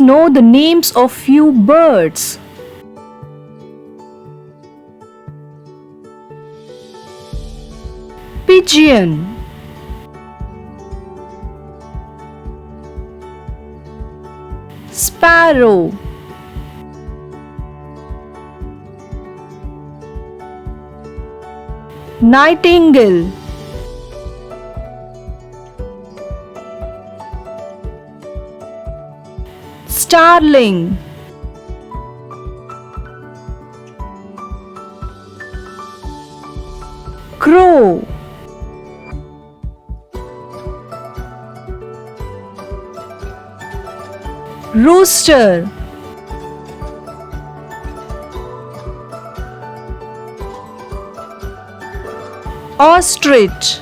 know the names of few birds. Pigeon, Sparrow, Nightingale, Starling, Crow, Rooster, Ostrich,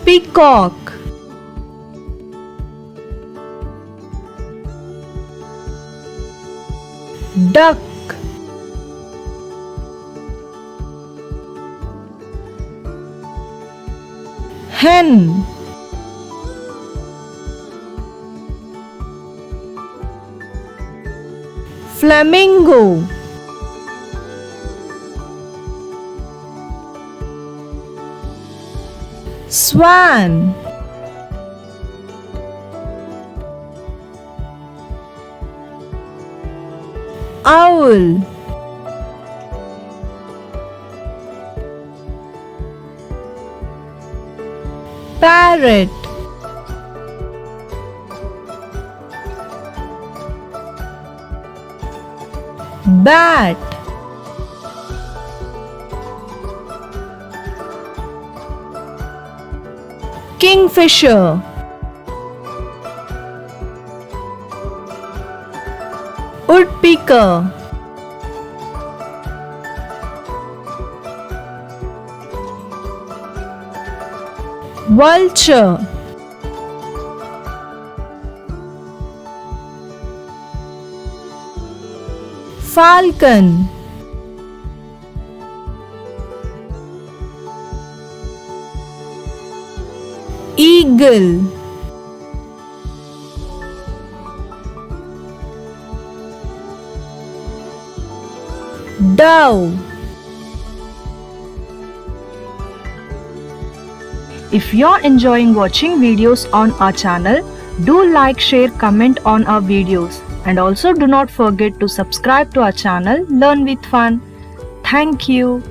Peacock, Duck, Hen, Flamingo, Swan, Owl, Parrot, Bat, Kingfisher, Woodpecker, Vulture, Falcon, Eagle, Dove. If you're enjoying watching videos on our channel, do like, share, comment on our videos, and also do not forget to subscribe to our channel Learn with Fun. Thank you.